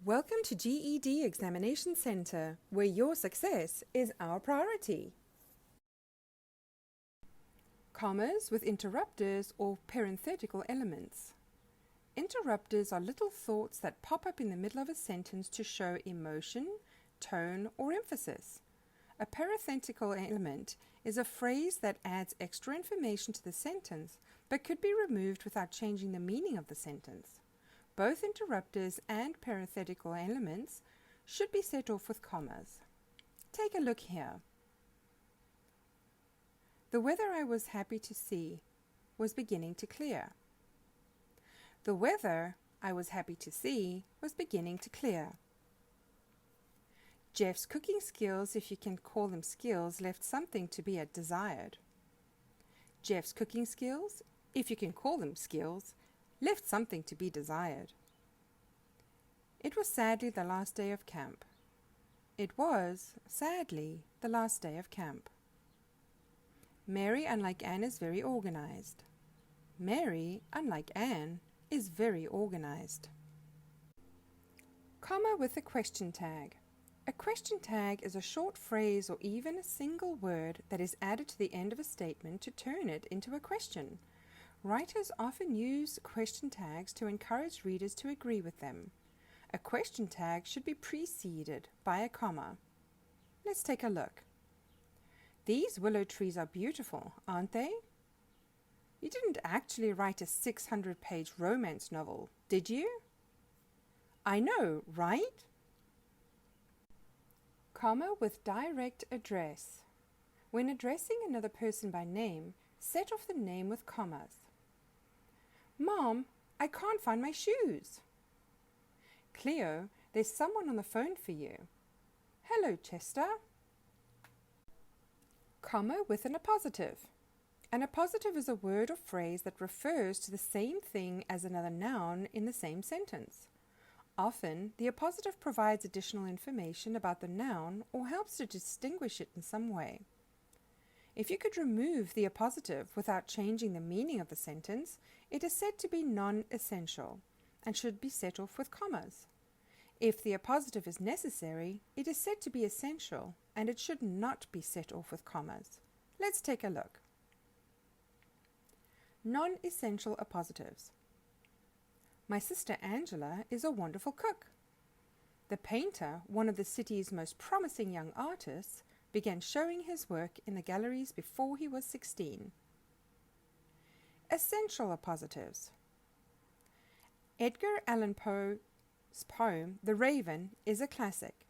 Welcome to GED Examination Center, where your success is our priority. Commas with interrupters or parenthetical elements. Interrupters are little thoughts that pop up in the middle of a sentence to show emotion, tone, or emphasis. A parenthetical element is a phrase that adds extra information to the sentence but could be removed without changing the meaning of the sentence. Both interrupters and parenthetical elements should be set off with commas. Take a look here. The weather I was happy to see was beginning to clear. The weather I was happy to see was beginning to clear. Jeff's cooking skills, if you can call them skills, left something to be desired. Jeff's cooking skills, if you can call them skills, left something to be desired. It was sadly the last day of camp. It was, sadly, the last day of camp. Mary, unlike Anne, is very organized. Mary, unlike Anne, is very organized. Comma with a question tag. A question tag is a short phrase or even a single word that is added to the end of a statement to turn it into a question. Writers often use question tags to encourage readers to agree with them. A question tag should be preceded by a comma. Let's take a look. These willow trees are beautiful, aren't they? You didn't actually write a 600-page romance novel, did you? I know, right? Comma with direct address. When addressing another person by name, set off the name with commas. Mom, I can't find my shoes. Cleo, there's someone on the phone for you. Hello, Chester. Comma with an appositive. An appositive is a word or phrase that refers to the same thing as another noun in the same sentence. Often, the appositive provides additional information about the noun or helps to distinguish it in some way. If you could remove the appositive without changing the meaning of the sentence, it is said to be non-essential and should be set off with commas. If the appositive is necessary, it is said to be essential and it should not be set off with commas. Let's take a look. Non-essential appositives. My sister Angela is a wonderful cook. The painter, one of the city's most promising young artists, began showing his work in the galleries before he was 16. Essential appositives. Edgar Allan Poe's poem, The Raven, is a classic.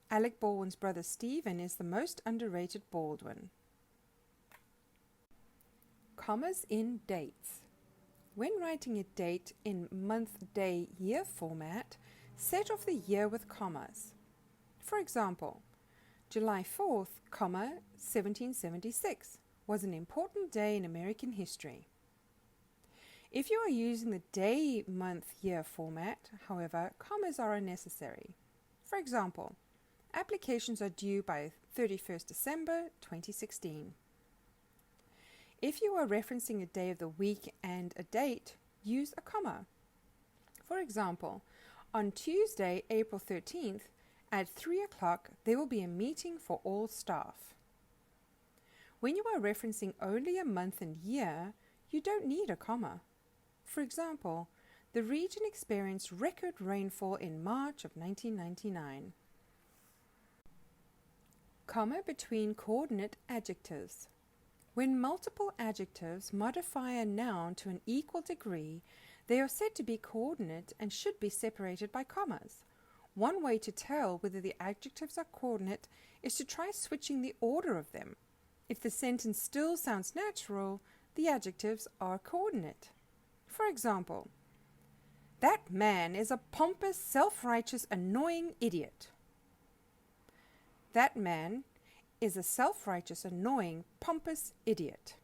Alec Baldwin's brother Stephen is the most underrated Baldwin. Commas in dates. When writing a date in month, day, year format, set off the year with commas. For example, July 4th, 1776 was an important day in American history. If you are using the day, month, year format, however, commas are unnecessary. For example, applications are due by 31st December 2016. If you are referencing a day of the week and a date, use a comma. For example, on Tuesday, April 13th, at 3 o'clock, there will be a meeting for all staff. When you are referencing only a month and year, you don't need a comma. For example, the region experienced record rainfall in March of 1999. Comma between coordinate adjectives. When multiple adjectives modify a noun to an equal degree, they are said to be coordinate and should be separated by commas. One way to tell whether the adjectives are coordinate is to try switching the order of them. If the sentence still sounds natural, the adjectives are coordinate. For example, that man is a pompous, self-righteous, annoying idiot. That man is a self-righteous, annoying, pompous idiot.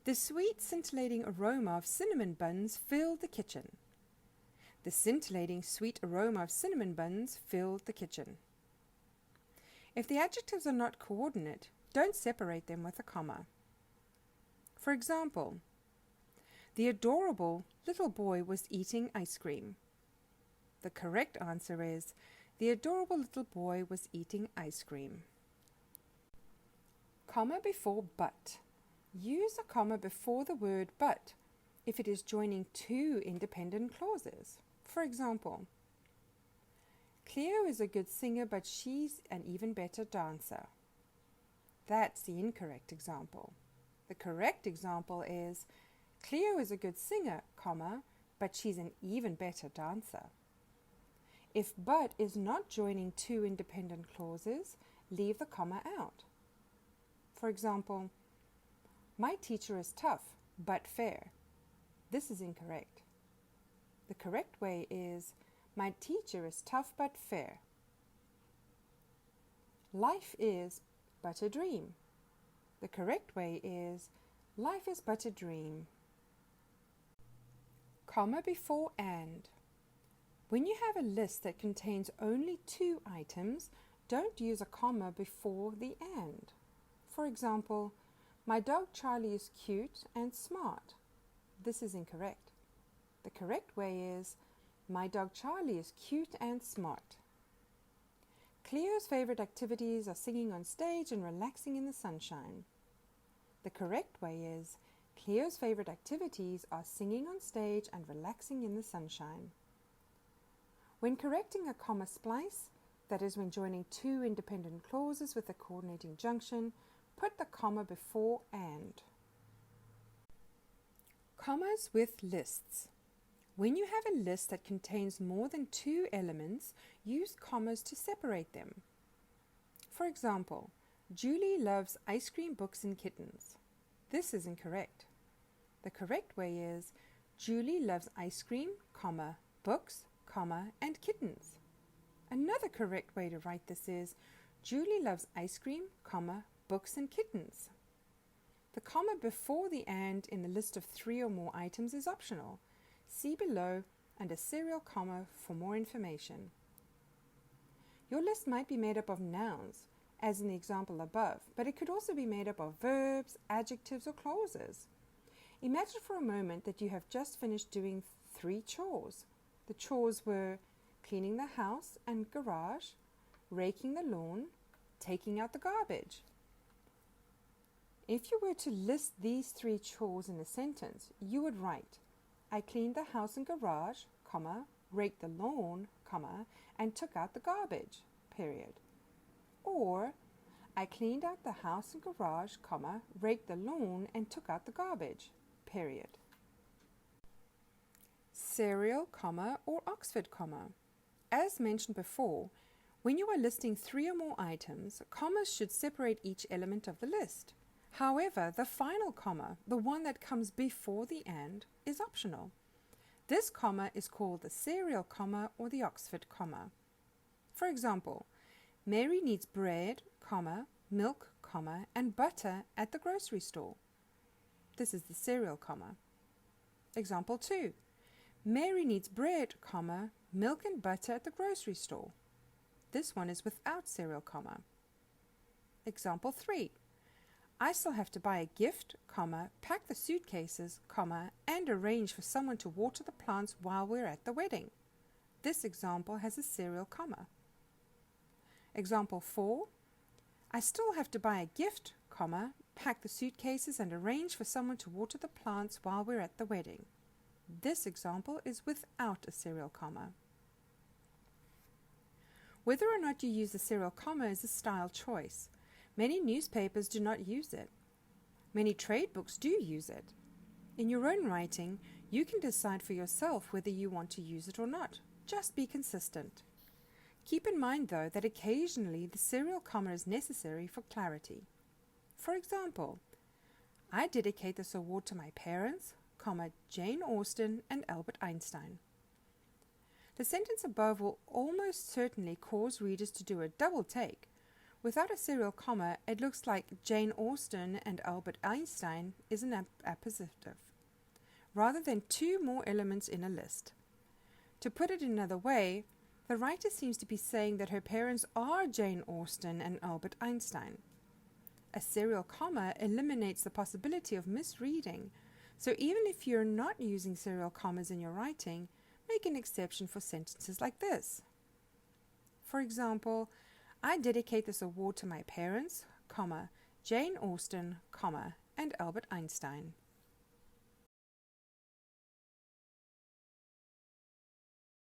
The sweet, scintillating aroma of cinnamon buns filled the kitchen. The scintillating, sweet aroma of cinnamon buns filled the kitchen. If the adjectives are not coordinate, don't separate them with a comma. For example, the adorable little boy was eating ice cream. The correct answer is, the adorable little boy was eating ice cream. Comma before but. Use a comma before the word but if it is joining two independent clauses. For example, Cleo is a good singer, but she's an even better dancer. That's the incorrect example. The correct example is, Cleo is a good singer, comma, but she's an even better dancer. If but is not joining two independent clauses, leave the comma out. For example, my teacher is tough, but fair. This is incorrect. The correct way is, my teacher is tough but fair. Life is but a dream. The correct way is, life is but a dream. Comma before and. When you have a list that contains only two items, don't use a comma before the and. For example, my dog Charlie is cute and smart. This is incorrect. The correct way is, my dog Charlie is cute and smart. Cleo's favorite activities are singing on stage and relaxing in the sunshine. The correct way is, Cleo's favorite activities are singing on stage and relaxing in the sunshine. When correcting a comma splice, that is when joining two independent clauses with a coordinating junction, put the comma before and. Commas with lists. When you have a list that contains more than two elements, use commas to separate them. For example, Julie loves ice cream, books, and kittens. This is incorrect. The correct way is, Julie loves ice cream, comma, books, comma, and kittens. Another correct way to write this is, Julie loves ice cream, comma, books, and kittens. The comma before the and in the list of three or more items is optional. See below under serial comma for more information. Your list might be made up of nouns, as in the example above, but it could also be made up of verbs, adjectives, or clauses. Imagine for a moment that you have just finished doing 3 chores. The chores were cleaning the house and garage, raking the lawn, taking out the garbage. If you were to list these 3 chores in a sentence, you would write, I cleaned the house and garage, comma, raked the lawn, comma, and took out the garbage, period. Or, I cleaned out the house and garage, comma, raked the lawn, and took out the garbage, period. Serial, comma, or Oxford comma. As mentioned before, when you are listing 3 or more items, commas should separate each element of the list. However, the final comma, the one that comes before the and, is optional. This comma is called the serial comma or the Oxford comma. For example, Mary needs bread, comma, milk, comma, and butter at the grocery store. This is the serial comma. Example 2. Mary needs bread, comma, milk and butter at the grocery store. This one is without serial comma. Example 3. I still have to buy a gift, comma, pack the suitcases, comma, and arrange for someone to water the plants while we're at the wedding. This example has a serial comma. Example 4. I still have to buy a gift, comma, pack the suitcases and arrange for someone to water the plants while we're at the wedding. This example is without a serial comma. Whether or not you use the serial comma is a style choice. Many newspapers do not use it. Many trade books do use it. In your own writing, you can decide for yourself whether you want to use it or not. Just be consistent. Keep in mind, though, that occasionally the serial comma is necessary for clarity. For example, I dedicate this award to my parents, comma, Jane Austen and Albert Einstein. The sentence above will almost certainly cause readers to do a double take. Without a serial comma, it looks like Jane Austen and Albert Einstein is an appositive, rather than 2 more elements in a list. To put it another way, the writer seems to be saying that her parents are Jane Austen and Albert Einstein. A serial comma eliminates the possibility of misreading, so even if you're not using serial commas in your writing, make make an exception for sentences like this. For example, I dedicate this award to my parents, comma, Jane Austen, comma, and Albert Einstein.